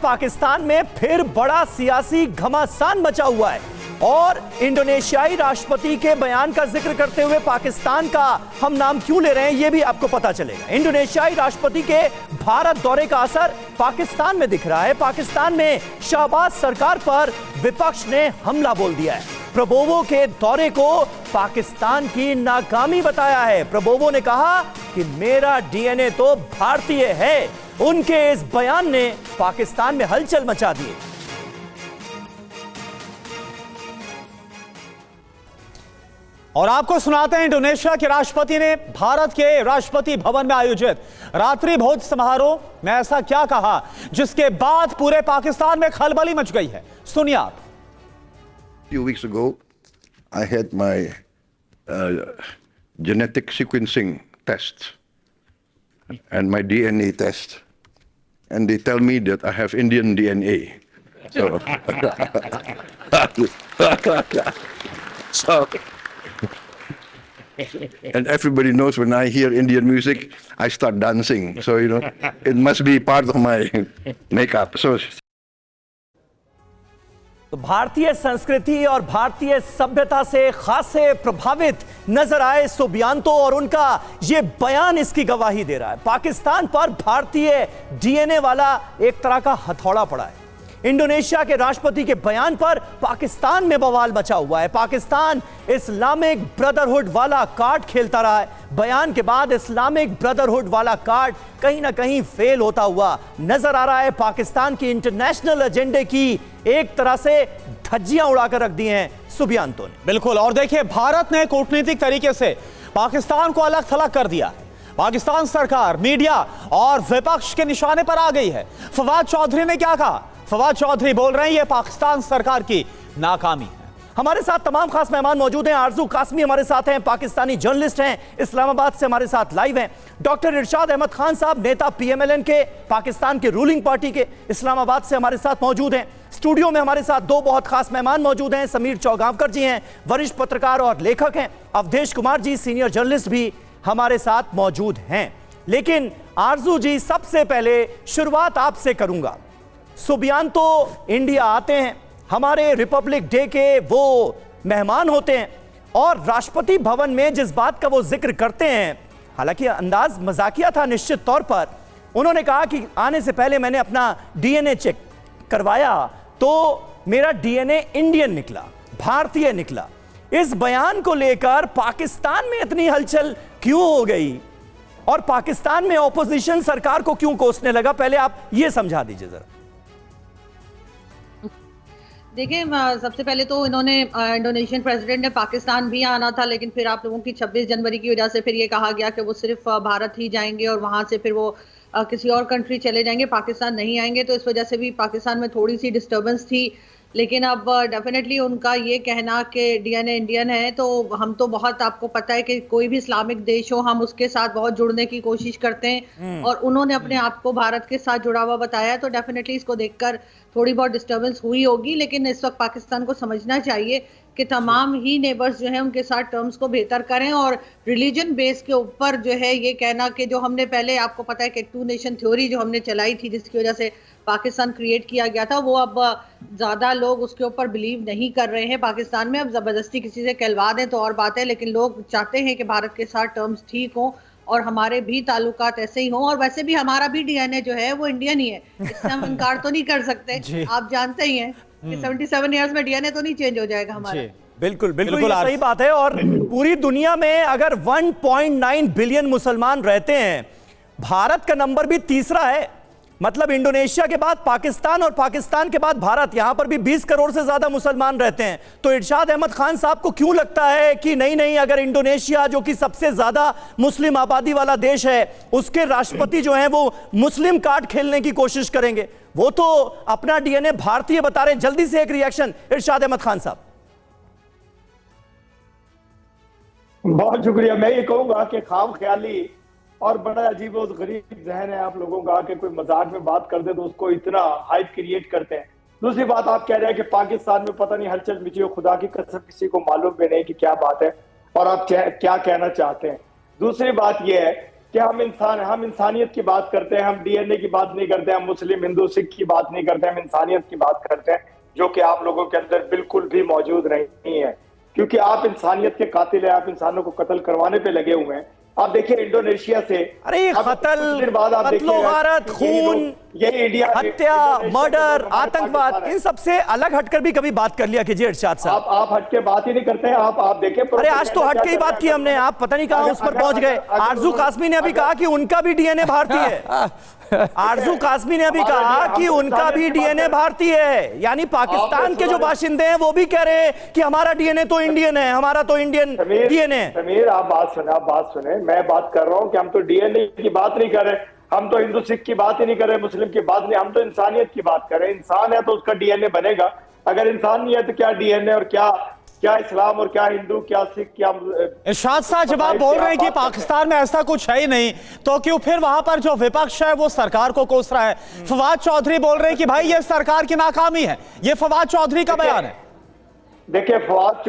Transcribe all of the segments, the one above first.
पाकिस्तान में फिर बड़ा सियासी घमासान मचा हुआ है और इंडोनेशियाई राष्ट्रपति के बयान का जिक्र करते हुए पाकिस्तान का हम नाम क्यों ले रहे हैं यह भी आपको पता चलेगा। इंडोनेशियाई राष्ट्रपति के भारत दौरे का असर पाकिस्तान में दिख रहा है। पाकिस्तान में शहबाज सरकार पर विपक्ष ने हमला बोल दिया है। प्रबोवो के दौरे को पाकिस्तान की नाकामी बताया है। प्रबोवो ने कहा कि मेरा डीएनए तो भारतीय है। उनके इस बयान ने पाकिस्तान में हलचल मचा दी। और आपको सुनाते हैं इंडोनेशिया के राष्ट्रपति ने भारत के राष्ट्रपति भवन में आयोजित रात्रि भोज समारोह में ऐसा क्या कहा जिसके बाद पूरे पाकिस्तान में खलबली मच गई है। सुनिए आप। Few weeks ago, I had my genetic sequencing test and my DNA test, and they tell me that I have Indian DNA. So, and everybody knows when I hear Indian music, I start dancing. So, it must be part of my makeup. So. तो भारतीय संस्कृति और भारतीय सभ्यता से खासे प्रभावित नजर आए सुबियांतो और उनका यह बयान इसकी गवाही दे रहा है। पाकिस्तान पर भारतीय डीएनए वाला एक तरह का हथौड़ा पड़ा है। इंडोनेशिया के राष्ट्रपति के बयान पर पाकिस्तान में बवाल मचा हुआ है। पाकिस्तान इस्लामिक ब्रदरहुड वाला कार्ड खेलता रहा है। बयान के बाद इस्लामिक ब्रदरहुड वाला कार्ड कहीं ना कहीं फेल होता हुआ नजर आ रहा है। पाकिस्तान की इंटरनेशनल एजेंडे की एक तरह से धज्जियां उड़ाकर रख दी हैं सुबियांतो ने। बिल्कुल। और देखिए, भारत ने कूटनीतिक तरीके से पाकिस्तान को अलग थलग कर दिया है। पाकिस्तान सरकार मीडिया और विपक्ष के निशाने पर आ गई है। फवाद चौधरी ने क्या कहा? फवाद चौधरी बोल रहे हैं यह पाकिस्तान सरकार की नाकामी है। हमारे साथ तमाम खास मेहमान मौजूद हैं। आरजू कासमी हमारे साथ हैं, पाकिस्तानी जर्नलिस्ट हैं, इस्लामाबाद से हमारे साथ लाइव हैं। डॉक्टर इरशाद अहमद खान साहब, नेता पीएमएलएन के, पाकिस्तान के रूलिंग पार्टी के, इस्लामाबाद से हमारे साथ मौजूद हैं। स्टूडियो में हमारे साथ दो बहुत खास मेहमान मौजूद हैं। समीर चौगांवकर जी हैं, वरिष्ठ पत्रकार और लेखक हैं। अवधेश कुमार जी, सीनियर जर्नलिस्ट भी हमारे साथ मौजूद हैं। लेकिन आरजू जी, सबसे पहले शुरुआत आपसे करूंगा। सुबियांतो इंडिया आते हैं, हमारे रिपब्लिक डे के वो मेहमान होते हैं और राष्ट्रपति भवन में जिस बात का वो जिक्र करते हैं, हालांकि अंदाज मजाकिया था निश्चित तौर पर। उन्होंने कहा कि आने से पहले मैंने अपना डीएनए चेक करवाया तो मेरा डीएनए इंडियन निकला, भारतीय निकला। इस बयान को लेकर पाकिस्तान में इतनी हलचल क्यों हो गई और पाकिस्तान में ऑपोजिशन सरकार को क्यों कोसने लगा? पहले आप ये समझा दीजिए जरा। देखिए, सबसे पहले तो इन्होंने इंडोनेशियन प्रेसिडेंट ने पाकिस्तान भी आना था, लेकिन फिर आप लोगों की 26 जनवरी की वजह से फिर ये कहा गया कि वो सिर्फ भारत ही जाएंगे और वहां से फिर वो किसी और कंट्री चले जाएंगे, पाकिस्तान नहीं आएंगे। तो इस वजह से भी पाकिस्तान में थोड़ी सी डिस्टर्बेंस थी। लेकिन अब डेफिनेटली उनका ये कहना कि डीएनए इंडियन है, तो हम तो बहुत, आपको पता है कि कोई भी इस्लामिक देश हो हम उसके साथ बहुत जुड़ने की कोशिश करते हैं और उन्होंने अपने आप को भारत के साथ जुड़ा हुआ बताया। तो डेफिनेटली इसको देखकर थोड़ी बहुत डिस्टर्बेंस हुई होगी। लेकिन इस वक्त पाकिस्तान को समझना चाहिए कि तमाम ही नेबर्स जो है उनके साथ टर्म्स को बेहतर करें और रिलीजन बेस के ऊपर जो है ये कहना कि जो हमने पहले, आपको पता है कि 2 नेशन थ्योरी जो हमने चलाई थी जिसकी वजह से पाकिस्तान क्रिएट किया गया था, वो अब ज़्यादा लोग उसके ऊपर बिलीव नहीं कर रहे हैं पाकिस्तान में। अब ज़बरदस्ती किसी से कहलवा दें तो और बात है, लेकिन लोग चाहते हैं कि भारत के साथ टर्म्स ठीक हों और हमारे भी ताल्लुकात ऐसे ही हों। और वैसे भी हमारा भी डीएनए जो है वो इंडियन ही है, इससे हम इनकार तो नहीं कर सकते। आप जानते ही हैं कि 77 ईयर्स में डीएनए तो नहीं चेंज हो जाएगा हमारा। बिल्कुल बिल्कुल, ये सही बात है। और पूरी दुनिया में अगर 1.9 बिलियन मुसलमान रहते हैं, भारत का नंबर भी तीसरा है। मतलब इंडोनेशिया के बाद पाकिस्तान और पाकिस्तान के बाद भारत, यहां पर भी 20 करोड़ से ज्यादा मुसलमान रहते हैं। तो इरशाद अहमद खान साहब को क्यों लगता है कि नहीं, अगर इंडोनेशिया जो कि सबसे ज्यादा मुस्लिम आबादी वाला देश है, उसके राष्ट्रपति जो हैं वो मुस्लिम कार्ड खेलने की कोशिश करेंगे? वो तो अपना डीएनए भारतीय बता रहे हैं। जल्दी से एक रिएक्शन इरशाद अहमद खान साहब। बहुत शुक्रिया। मैं ये कहूंगा कि खाम ख्याली और बड़ा अजीब और गरीब जहन है आप लोगों का कि कोई मजाक में बात कर दे तो उसको इतना हाइप क्रिएट करते हैं। दूसरी बात, आप कह रहे हैं कि पाकिस्तान में पता नहीं हलचल मची हो, खुदा की कसम किसी को मालूम भी नहीं कि क्या बात है और आप क्या कहना चाहते हैं। दूसरी बात यह है कि हम इंसान, हम इंसानियत की बात करते हैं, हम डीएनए की बात नहीं करते, हम मुस्लिम हिंदू सिख की बात नहीं करते, हम इंसानियत की बात करते हैं, जो कि आप लोगों के अंदर बिल्कुल भी मौजूद नहीं है, क्योंकि आप इंसानियत के कातिल हैं, आप इंसानों को कत्ल करवाने पे लगे हुए हैं। आप देखिए इंडोनेशिया से, अरे ये कत्ल-ओ-गारत, खून, ये इंडिया, हत्या, मर्डर, आतंकवाद, इन सबसे अलग हटकर भी कभी बात कर लिया कीजिए इरशाद साहब। आप हटके बात ही नहीं करते हैं। आप देखिए, अरे आज तो हटके ही बात की हमने, आप पता नहीं कहां उस पर पहुंच गए। आरजू कासमी ने अभी कहा कि उनका भी डीएनए भारतीय है। आरजू कासमी ने अभी कहा कि उनका भी डीएनए भारतीय है, यानी पाकिस्तान के जो बाशिंदे हैं वो भी कह रहे हैं कि हमारा डीएनए तो इंडियन है, हमारा तो इंडियन डीएनए है। समीर, आप बात सुने, मैं बात कर रहा हूं कि हम तो डीएनए की बात नहीं कर रहे, हम तो हिंदू सिख की बात ही नहीं कर रहे, मुस्लिम की बात नहीं, हम तो इंसानियत की बात कर रहे हैं। इंसान है तो उसका डीएनए बनेगा, अगर इंसान नहीं है तो क्या डीएनए, और क्या इस्लाम, और क्या हिंदू, क्या सिख, क्या। इरशाद साहब, जब आप बोल रहे हैं कि पाकिस्तान में ऐसा कुछ है ही नहीं, तो क्यों फिर वहां पर जो विपक्ष है वो सरकार को कोस रहा है? फवाद चौधरी बोल रहे हैं कि भाई ये सरकार की नाकामी है, ये फवाद चौधरी का बयान है। देखिए, फवाद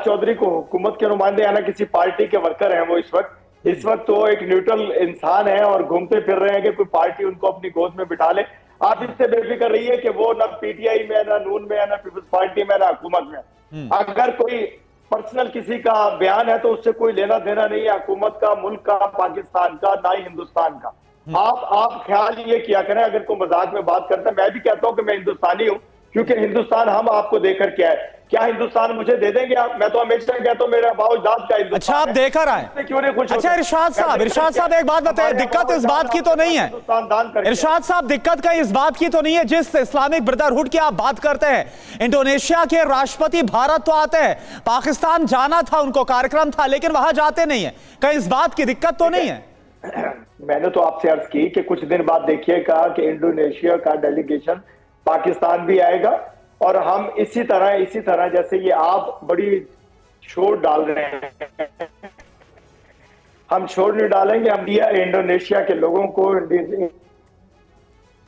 चौधरी को हुकूमत के नुमाइंदे या ना किसी पार्टी के वर्कर हैं वो इस वक्त वो एक न्यूट्रल इंसान है और घूमते फिर रहे हैं कि कोई पार्टी उनको अपनी गोद में बिठा ले। आप इससे बेफिक्र रहिए कि वो ना पीटीआई में, ना नून में, ना पीपल्स पार्टी में, ना हुकूमत में। अगर कोई पर्सनल किसी का बयान है तो उससे कोई लेना देना नहीं है हुकूमत का, मुल्क का, पाकिस्तान का, ना ही हिंदुस्तान का। आप ख्याल ये किया करें, अगर कोई मजाक में बात करता है, मैं भी कहता हूं कि मैं हिंदुस्तानी हूं, क्योंकि हिंदुस्तान हम आपको देकर क्या है, क्या हिंदुस्तान मुझे दे देंगे आप? मैं तो हमेशा कहता हूं मेरा बाउजाद का हिंदुस्तान। अच्छा, आप देकर आए, क्यों नहीं खुश? अच्छा इरशाद साहब एक बात बताएं, दिक्कत इस बात की तो नहीं है, इरशाद साहब दिक्कत का इस बात की तो नहीं है, जिस इस्लामिक ब्रदरहुड की आप बात करते हैं, इंडोनेशिया के राष्ट्रपति भारत तो आते हैं, पाकिस्तान जाना था, उनको कार्यक्रम था, लेकिन वहां जाते नहीं है, कहीं इस बात की दिक्कत तो नहीं है? मैंने तो आपसे अर्ज की कि कुछ दिन बाद देखिएगा कि इंडोनेशिया का डेलीगेशन पाकिस्तान भी आएगा, और हम इसी तरह जैसे ये आप बड़ी शोर डाल रहे हैं, हम शोर नहीं डालेंगे, हम इंडोनेशिया के लोगों को।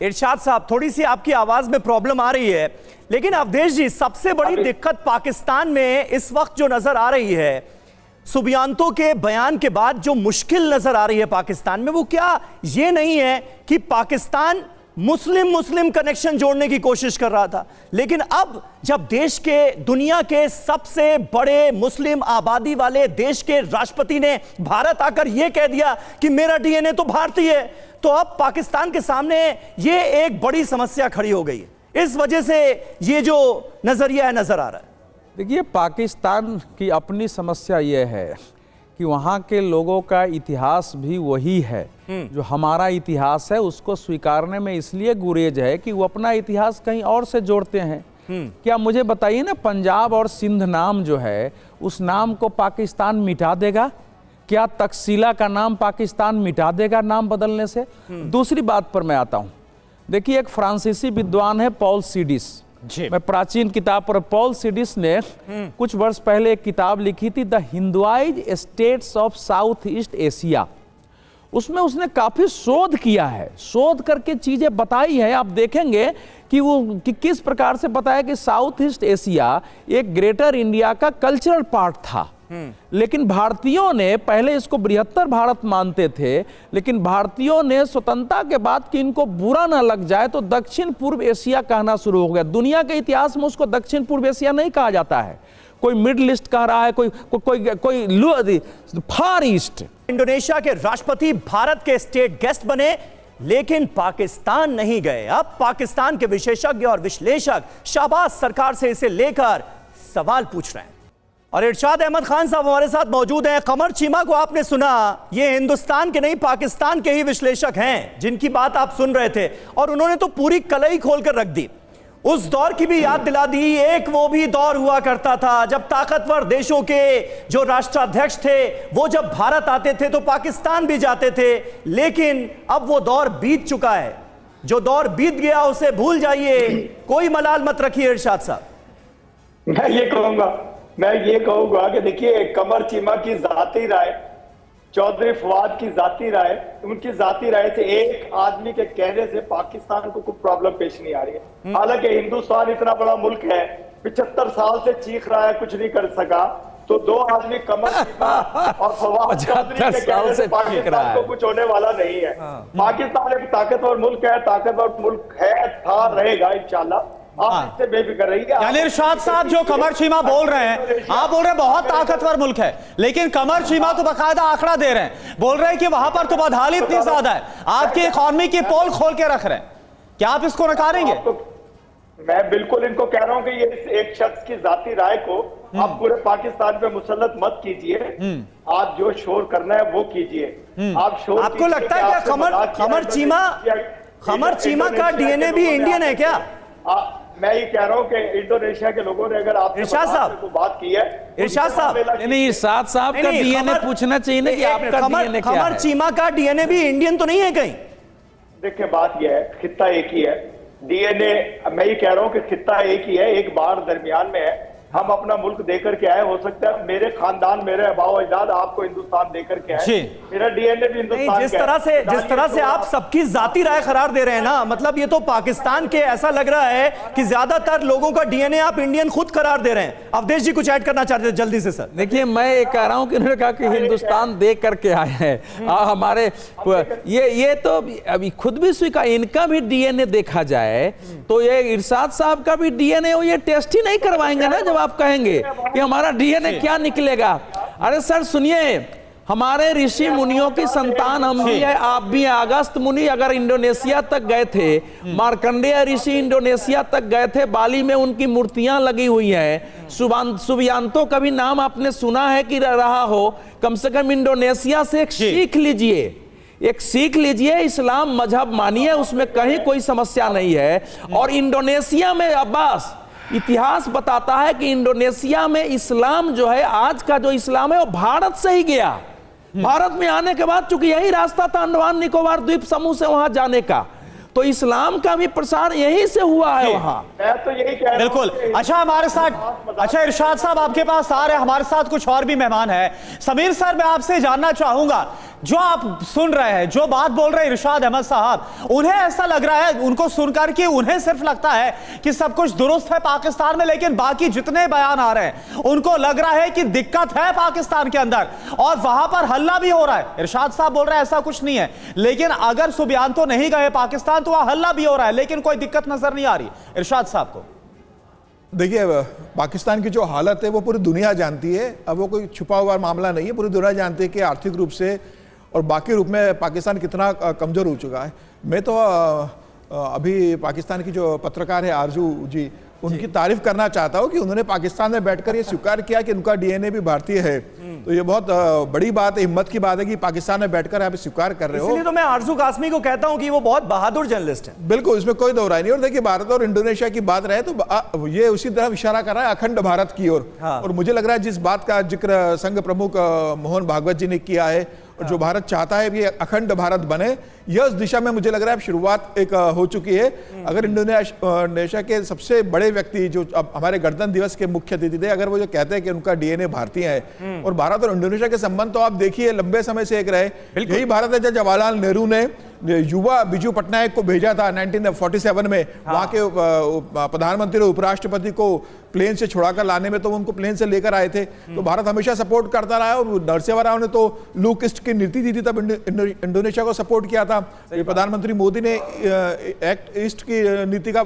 इरशाद साहब, थोड़ी सी आपकी आवाज में प्रॉब्लम आ रही है, लेकिन अवधेश जी, सबसे बड़ी दिक्कत पाकिस्तान में इस वक्त जो नजर आ रही है, सुबियांतो के बयान के बाद जो मुश्किल नजर आ रही है पाकिस्तान में, वो क्या ये नहीं है कि पाकिस्तान मुस्लिम कनेक्शन जोड़ने की कोशिश कर रहा था, लेकिन अब जब देश के, दुनिया के सबसे बड़े मुस्लिम आबादी वाले देश के राष्ट्रपति ने भारत आकर यह कह दिया कि मेरा डीएनए तो भारतीय है, तो अब पाकिस्तान के सामने ये एक बड़ी समस्या खड़ी हो गई है। इस वजह से ये जो नजरिया है नजर आ रहा है। देखिए, पाकिस्तान की अपनी समस्या यह है कि वहाँ के लोगों का इतिहास भी वही है जो हमारा इतिहास है, उसको स्वीकारने में इसलिए गुरेज है कि वो अपना इतिहास कहीं और से जोड़ते हैं। क्या मुझे बताइए ना, पंजाब और सिंध नाम जो है, उस नाम को पाकिस्तान मिटा देगा? क्या तकसीला का नाम पाकिस्तान मिटा देगा नाम बदलने से? दूसरी बात पर मैं आता हूँ। देखिए, एक फ्रांसीसी विद्वान है पॉल सीडिस, मैं प्राचीन किताब पर, पॉल सीडिस ने कुछ वर्ष पहले एक किताब लिखी थी, the Hinduised states of south east Asia. उसमें उसने काफी शोध किया है, शोध करके चीजें बताई है। आप देखेंगे कि वो किस प्रकार से बताया कि साउथ ईस्ट एशिया एक ग्रेटर इंडिया का कल्चरल पार्ट था, लेकिन भारतीयों ने पहले इसको बृहत्तर भारत मानते थे, लेकिन भारतीयों ने स्वतंत्रता के बाद कि इनको बुरा ना लग जाए तो दक्षिण पूर्व एशिया कहना शुरू हो गया। दुनिया के इतिहास में उसको दक्षिण पूर्व एशिया नहीं कहा जाता है, कोई मिडिल ईस्ट कह रहा है, कोई फार ईस्ट। इंडोनेशिया के राष्ट्रपति भारत के स्टेट गेस्ट बने, लेकिन पाकिस्तान नहीं गए। अब पाकिस्तान के विशेषज्ञ और विश्लेषक शहबाज सरकार से इसे लेकर सवाल पूछ रहे हैं। और इरशाद अहमद खान साहब हमारे साथ मौजूद हैं। कमर चीमा को आपने सुना, ये हिंदुस्तान के नहीं पाकिस्तान के ही विश्लेषक हैं जिनकी बात आप सुन रहे थे, और उन्होंने तो पूरी कलई खोलकर रख दी, उस दौर की भी याद दिला दी। एक वो भी दौर हुआ करता था जब ताकतवर देशों के जो राष्ट्राध्यक्ष थे वो जब भारत आते थे तो पाकिस्तान भी जाते थे, लेकिन अब वो दौर बीत चुका है। जो दौर बीत गया उसे भूल जाइए, कोई मलाल मत रखिए। इरशाद साहब, मैं ये कहूंगा कि देखिए, कमर चीमा की जाती राय, चौधरी फवाद की जाती राय, उनकी जाती राय से एक आदमी के कहने से पाकिस्तान को कोई प्रॉब्लम पेश नहीं आ रही है। हालांकि हिंदुस्तान इतना बड़ा मुल्क है, 75 साल से चीख रहा है, कुछ नहीं कर सका, तो दो आदमी कमर चीमा और फवाद चौधरी के 75 साल कहने से से पाकिस्तान को कुछ होने वाला नहीं है। पाकिस्तान एक ताकतवर मुल्क है, ताकतवर मुल्क है, था, रहेगा इंशाल्लाह। आप इससे बेफिक्र रहिए। यानी इरशाद साहब जो कमर चीमा बोल रहे हैं, आप बोल रहे हैं बहुत ताकतवर मुल्क है, लेकिन कमर चीमा तो बाकायदा आंकड़ा दे रहे हैं, बोल रहे हैं कि वहां पर तो बदहाली इतनी ज्यादा है, आपकी इकॉनमी की पोल खोल के रख रहे हैं। क्या आप इसको नकारेंगे? मैं बिल्कुल इनको कह रहा हूं कि ये एक शख्स की जाती राय को आप पूरे पाकिस्तान पे मुसल्लत मत कीजिए। आप जो शोर करना है वो कीजिए। आप शोर आपको लगता है क्या कमर चीमा का डीएनए भी इंडियन है क्या? मैं ये कह रहा हूं कि इंडोनेशिया के लोगों ने अगर आपसे इरशाद साहब को बात की है, इरशाद साहब नहीं, इरशाद साहब का डीएनए पूछना चाहिए ना कि आपका डीएनए क्या कमर है? चीमा का डीएनए भी इंडियन तो नहीं है कहीं? देखिए बात यह है, खित्ता एक ही है, डीएनए मैं ये कह रहा हूं कि खित्ता एक ही है, एक बार दरमियान में है। हम अपना मुल्क देकर के आए, हो सकता है मेरे खानदान, मेरे अबाव अजदाद आपको हिंदुस्तान देकर के आए, मेरा डीएनए भी हिंदुस्तान। जिस तरह से आप सबकी जाती राय करार दे रहे हैं ना, मतलब ये तो पाकिस्तान के ऐसा लग रहा है कि ज्यादातर लोगों का डीएनए आप इंडियन खुद करार दे रहे हैं। अवधेश जी कुछ ऐड करना चाहते हैं जल्दी से? सर देखिए, मैं ये कह रहा हूं कि उन्होंने कहा कि हिंदुस्तान देख करके आए हैं हमारे, ये तो अभी खुद भी स्वीकार, इनका भी डीएनए देखा जाए तो ये इरशाद साहब का भी डीएनए, ये टेस्ट ही नहीं करवाएंगे ना जब आप कहेंगे कि हमारा डीएनए क्या निकलेगा। अरे सर सुनिए, हमारे ऋषि मुनियों की संतान हम भी है, आप भी हैं। अगस्त मुनि अगर इंडोनेशिया तक गए थे, मार्कंडेय ऋषि इंडोनेशिया तक गए थे, बाली में उनकी मूर्तियां लगी हुई हैं। सुबियांतो का भी नाम आपने सुना है कि रहा हो, कम से कम इंडोनेशिया से एक सीख लीजिए, एक सीख लीजिए, इस्लाम मजहब मानिए, उसमें कहीं कोई समस्या नहीं है। और इंडोनेशिया में अब्बास इतिहास बताता है कि इंडोनेशिया में इस्लाम जो है, आज का जो इस्लाम है वो भारत से ही गया। भारत में आने के बाद चूंकि यही रास्ता था अंडमान निकोबार द्वीप समूह से वहां जाने का, तो इस्लाम का भी प्रसार यहीं से हुआ है वहां। मैं तो यही कह रहा हूं। बिल्कुल। अच्छा, हमारे साथ, अच्छा इरशाद साहब आपके पास आ रहे हैं, हमारे साथ कुछ और भी मेहमान हैं। समीर सर, मैं आपसे जानना चाहूंगा, जो आप सुन रहे हैं, जो बात बोल रहे हैं इरशाद अहमद साहब, उन्हें ऐसा लग रहा है, उनको सुनकर कि उन्हें सिर्फ लगता है कि सब कुछ दुरुस्त है पाकिस्तान में, लेकिन बाकी जितने बयान आ रहे हैं उनको लग रहा है कि दिक्कत है पाकिस्तान के अंदर और वहां पर हल्ला भी हो रहा है। इरशाद साहब बोल रहे हैं ऐसा कुछ नहीं है, लेकिन अगर सुबियांतो नहीं गए पाकिस्तान तो वहां हल्ला भी हो रहा है, लेकिन कोई दिक्कत नजर नहीं आ रही। इरशाद साहब को देखिए, पाकिस्तान की जो हालत है वो पूरी दुनिया जानती है। अब वो कोई छुपा हुआ मामला नहीं है, पूरी दुनिया जानती है कि आर्थिक रूप से और बाकी रूप में पाकिस्तान कितना कमज़ोर हो चुका है। मैं तो अभी पाकिस्तान की जो पत्रकार है आरजू जी, उनकी तारीफ करना चाहता हूँ कि उन्होंने पाकिस्तान में बैठकर ये स्वीकार किया कि उनका डीएनए भी भारतीय है। तो ये बहुत बड़ी बात है, हिम्मत की बात है कि पाकिस्तान में बैठकर आप स्वीकार कर रहे हो। इसलिए तो मैं आरजू कासमी को कहता हूं कि वो बहुत बहादुर जर्नलिस्ट हैं। बिल्कुल, इसमें कोई दो राय नहीं। और देखिए, भारत और इंडोनेशिया की बात रहे तो ये उसी तरह इशारा कर रहा है अखंड भारत की ओर। और मुझे लग रहा है जिस बात का जिक्र संघ प्रमुख मोहन भागवत जी ने किया है, और जो भारत चाहता है कि अखंड भारत बने, यह उस दिशा में मुझे लग रहा है शुरुआत एक हो चुकी है। अगर इंडोनेशिया के सबसे बड़े व्यक्ति जो अब हमारे गणतंत्र दिवस के मुख्य अतिथि थे, अगर वो जो कहते हैं कि उनका डीएनए भारतीय है, और भारत और इंडोनेशिया के संबंध तो आप देखिए लंबे समय से एक रहे। यही भारत है जब जवाहरलाल नेहरू ने युवा बिजू पटनायक को भेजा था 1947 में, वहां के प्रधानमंत्री और उपराष्ट्रपति को प्लेन से छुड़ाकर लाने में, तो उनको प्लेन से लेकर आए थे। तो भारत हमेशा सपोर्ट करता रहा है। और नरसिम्हा राव ने तो लुक ईस्ट की नीति दी थी, तब इंडोनेशिया को सपोर्ट किया था। प्रधानमंत्री मोदी ने एक्ट ईस्ट की नीति का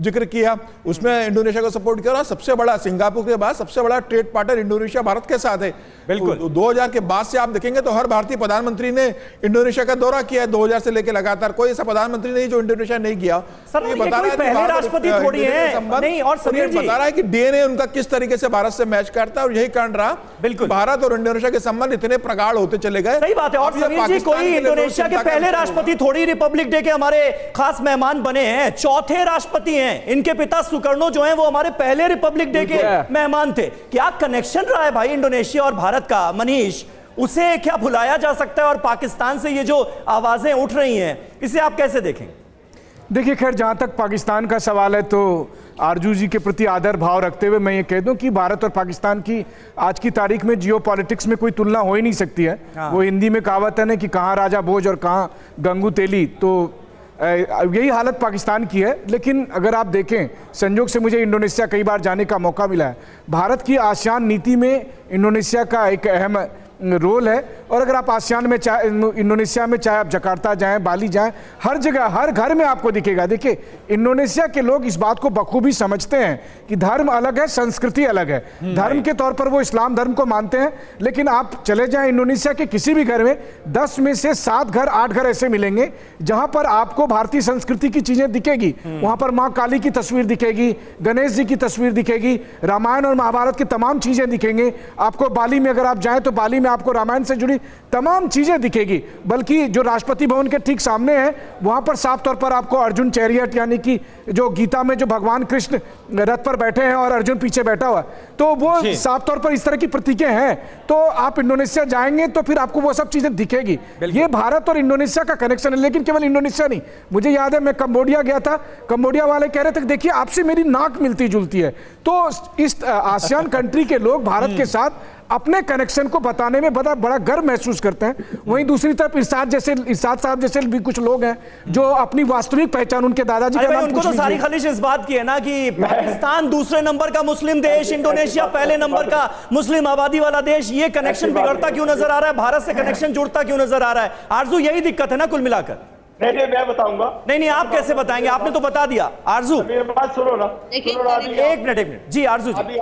जिक्र किया, उसमें इंडोनेशिया को सपोर्ट किया। और सबसे बड़ा, सिंगापुर के बाद सबसे बड़ा ट्रेड पार्टनर इंडोनेशिया भारत के साथ है। बिल्कुल। 2000 के बाद से आप देखेंगे तो हर भारतीय प्रधानमंत्री ने इंडोनेशिया का दौरा किया है 2000 से लेकर लगातार। कोई ऐसा प्रधानमंत्री नहीं जो इंडोनेशिया नहीं गया। सर, ये बता रहा है पहले राष्ट्रपति थोड़ी है नहीं। और समीर जी बता रहा है कि डीएनए उनका किस तरीके से भारत से मैच करता है, और यही कारण रहा। बिल्कुल, भारत और इंडोनेशिया के संबंध इतने प्रगाढ़ होते चले गए। सही बात है। और समीर जी, कोई इंडोनेशिया के पहले राष्ट्रपति थोड़ी रिपब्लिक डे के हमारे खास मेहमान बने हैं, चौथे राष्ट्रपति हैं। इनके पिता सुकर्णो जो हैं वो हमारे पहले रिपब्लिक डे के मेहमान थे। क्या कनेक्शन रहा है भाई इंडोनेशिया और भारत का, मनीष? उसे क्या भुलाया जा सकता है? और पाकिस्तान से ये जो आवाजें उठ रही हैं, इसे आप कैसे देखें? देखिए, खैर जहाँ तक पाकिस्तान का सवाल है तो आरजू जी के प्रति आदर भाव रखते हुए मैं ये कह दूं कि भारत और पाकिस्तान की आज की तारीख में जियोपॉलिटिक्स में कोई तुलना हो ही नहीं सकती है। वो हिंदी में कहावत है ना कि कहाँ राजा भोज और कहाँ गंगू तेली। तो यही हालत पाकिस्तान की है। लेकिन अगर आप देखें, संयोग से मुझे इंडोनेशिया कई बार जाने का मौका मिला है। भारत की आसियान नीति में इंडोनेशिया का एक अहम रोल है। और अगर आप आसियान में चाहे इंडोनेशिया में, चाहे आप जकार्ता जाएं, बाली जाएं, हर जगह हर घर में आपको दिखेगा। देखिए, इंडोनेशिया के लोग इस बात को बखूबी समझते हैं कि धर्म अलग है, संस्कृति अलग है। धर्म के तौर पर वो इस्लाम धर्म को मानते हैं, लेकिन आप चले जाएं इंडोनेशिया के किसी भी घर में 10 में से 7 घर 8 घर ऐसे मिलेंगे जहां पर आपको भारतीय संस्कृति की चीजें दिखेगी। वहां पर मां काली की तस्वीर दिखेगी, गणेश जी की तस्वीर दिखेगी, रामायण और महाभारत की तमाम चीजें दिखेंगे। आपको बाली में अगर आप जाएं तो बाली में आपको रामायण से जुड़ी तमाम चीजें दिखेगी। बल्कि जो राष्ट्रपति भवन के ठीक सामने है, वहां पर साफ तौर पर आपको अर्जुन चैरियट, यानी कि जो गीता में जो भगवान कृष्ण रथ पर बैठे हैं और अर्जुन पीछे बैठा हुआ, तो वो साफ तौर पर इस तरह की प्रतीकें हैं। तो आप इंडोनेशिया जाएंगे तो फिर आपको वो सब चीजें दिखेगी। ये भारत और इंडोनेशिया का कनेक्शन है। लेकिन केवल इंडोनेशिया नहीं, मुझे याद है मैं कंबोडिया गया था, कंबोडिया वाले कह रहे थे देखिए आपसे मेरी नाक मिलती जुलती है। तो इस आसियान कंट्री के लोग भारत के साथ अपने कनेक्शन को बताने में बड़ा गर्व महसूस करते हैं। वहीं दूसरी तरफ इरशाद साहब जैसे भी कुछ लोग हैं जो अपनी वास्तविक पहचान उनके दादाजी का नाम उनको तो सारी खलिश इस बात की है ना कि पाकिस्तान दूसरे नंबर का मुस्लिम देश, इंडोनेशिया पहले नंबर का मुस्लिम आबादी वाला देश। ये कनेक्शन बिगड़ता क्यों नजर आ रहा है? भारत से कनेक्शन जुड़ता क्यों नजर आ रहा है? आरजू, यही दिक्कत है ना कुल मिलाकर? नहीं, मैं बताऊंगा। नहीं, आप कैसे बताएंगे? आपने तो बता दिया। आरजू, मेरी बात सुनो ना। एक मिनट जी। आरजू जी, अभी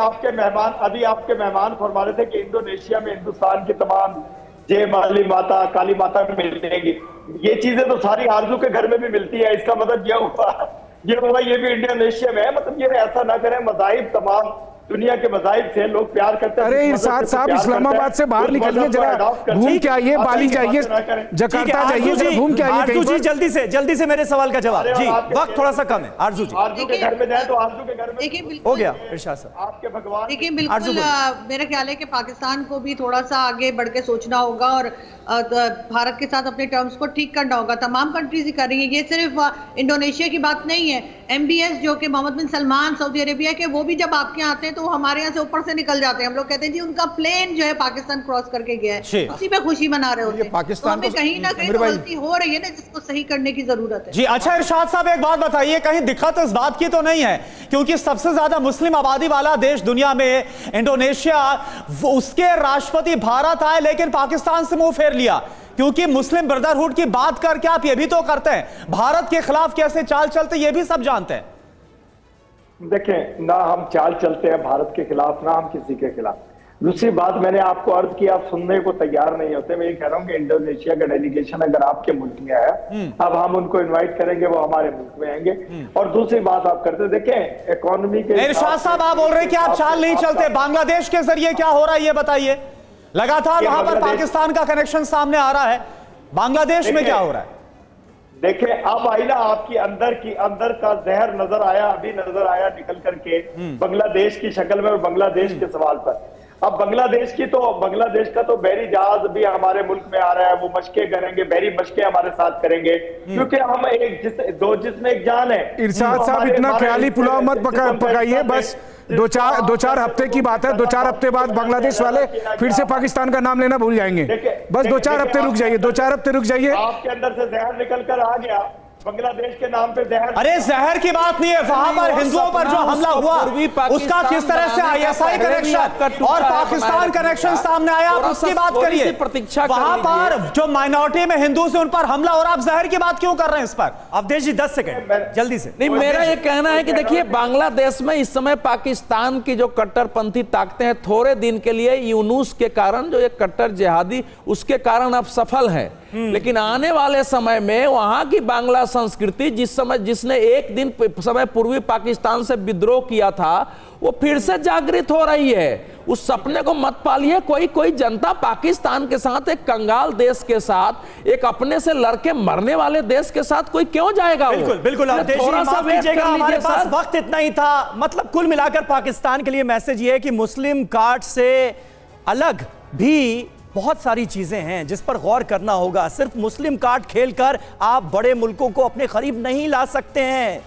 आपके मेहमान फरमा रहे थे कि इंडोनेशिया में हिंदुस्तान की तमाम जय माली माता, काली माता मिलेंगी। ये चीजें तो सारी आरजू के घर में भी मिलती है। इसका मतलब ये भी इंडोनेशिया में है। मतलब ये ऐसा ना करें, मज़ाहिब तमाम दुनिया के मज़ाहिब से लोग प्यार करते हैं। अरे इरशाद साहब, इस्लामाबाद से बाहर निकलिए जरा, घूम के आइए, बाली जाइए, जकार्ता जाइए, जरा घूम के आइए। आरजू जी, जल्दी से मेरे सवाल का जवाब जी, वक्त थोड़ा सा कम है। आरजू जी, आरजू के घर में जाए तो आरजू के घर में हो गया। इरशाद साहब, आपके भगवान। देखिए, बिल्कुल मेरा ख्याल है कि पाकिस्तान को भी थोड़ा सा आगे बढ़ के सोचना होगा और भारत के साथ अपने टर्म्स को ठीक करना होगा। तमाम कंट्रीज ही कर रही है। ये सिर्फ इंडोनेशिया की बात नहीं है। MBS जो कि मोहम्मद बिन सलमान सऊदी अरेबिया के, वो भी जब आपके यहाँ आते हैं तो हमारे यहाँ से ऊपर से निकल जाते हैं। हम लोग कहते हैं जी उनका प्लेन जो है पाकिस्तान क्रॉस करके गया है, उसी पे खुशी मना रहे होते हैं। पाकिस्तान तो कहीं ना कहीं गलती हो रही है ना, जिसको सही करने की जरूरत है। जी अच्छा, इरशाद साहब एक बात बताइए, कहीं दिक्कत इस बात की तो नहीं है क्योंकि सबसे ज्यादा मुस्लिम आबादी वाला देश दुनिया में इंडोनेशिया, उसके राष्ट्रपति भारत आए लेकिन पाकिस्तान से मुंह फेर लिया क्योंकि मुस्लिम ब्रदरहुड की बात करके आप ये भी तो करते हैं, भारत के खिलाफ कैसे चाल चलते ये भी सब जानते हैं। देखें, ना हम चाल चलते हैं भारत के खिलाफ, ना हम किसी के खिलाफ। दूसरी बात, मैंने आपको अर्ज किया, आप सुनने को तैयार नहीं होते। मैं ये कह रहा हूँ कि इंडोनेशिया का डेलीगेशन अगर आपके मुल्क में आया, अब हम उनको इनवाइट करेंगे, वो हमारे मुल्क में आएंगे। और दूसरी बात आप करते देखें, इकोनॉमी के इरशाद साहब, आप बोल रहे हैं कि आप चाल नहीं चलते। बांग्लादेश के जरिए क्या हो रहा है ये बताइए। लगातार वहां पर पाकिस्तान का कनेक्शन सामने आ रहा है, बांग्लादेश में क्या हो रहा है? देखिए, अब आई ना आपकी अंदर का जहर नजर आया, अभी नजर आया निकल करके बांग्लादेश की शक्ल में और बांग्लादेश के सवाल पर। अब बांग्लादेश का तो बहरी जहाज भी हमारे मुल्क में आ रहा है, वो मशके करेंगे, बहरी मशके हमारे साथ करेंगे क्योंकि हम दो जिस्म एक जान है। इरशाद साहब, इतना ख्याली पुलाव मत पकाइए। बस दो चार हफ्ते की बात है। 2-4 हफ्ते बाद बांग्लादेश वाले फिर से पाकिस्तान का नाम लेना भूल जाएंगे। बस 2-4 हफ्ते रुक जाइए, 2-4 हफ्ते रुक जाइए। आपके अंदर से जहर निकल कर आ गया, बांग्लादेश के नाम पे जहर। अरे जहर की बात नहीं है, वहां पर हिंदुओं पर जो हमला हुआ उसका किस तरह से ISI कनेक्शन और पाकिस्तान कनेक्शन सामने आया, आप उसकी बात करिए। वहां पर जो माइनॉरिटी में हिंदू से उन पर हमला और आप जहर की बात क्यों कर रहे हैं इस पर? अवधेश जी 10 सेकंड जल्दी से। नहीं, मेरा ये कहना है कि देखिए, बांग्लादेश में इस समय पाकिस्तान की जो कट्टरपंथी ताकतें हैं, थोड़े दिन के लिए यूनुस के कारण जो एक कट्टर जिहादी, उसके कारण अब सफल है। लेकिन आने वाले समय में वहां की बांग्ला संस्कृति जिसने एक दिन समय पूर्वी पाकिस्तान से विद्रोह किया था, वो फिर से जागृत हो रही है। उस सपने को मत पालिए। कोई जनता पाकिस्तान के साथ, एक कंगाल देश के साथ, एक अपने से लड़के मरने वाले देश के साथ कोई क्यों जाएगा? बिल्कुल थोड़ा सा वेट कीजिएगा, हमारे पास वक्त इतना ही था। मतलब कुल मिलाकर पाकिस्तान के लिए मैसेज ये है कि मुस्लिम कार्ड से अलग भी बहुत सारी चीजें हैं जिस पर गौर करना होगा। सिर्फ मुस्लिम कार्ड खेलकर आप बड़े मुल्कों को अपने करीब नहीं ला सकते हैं।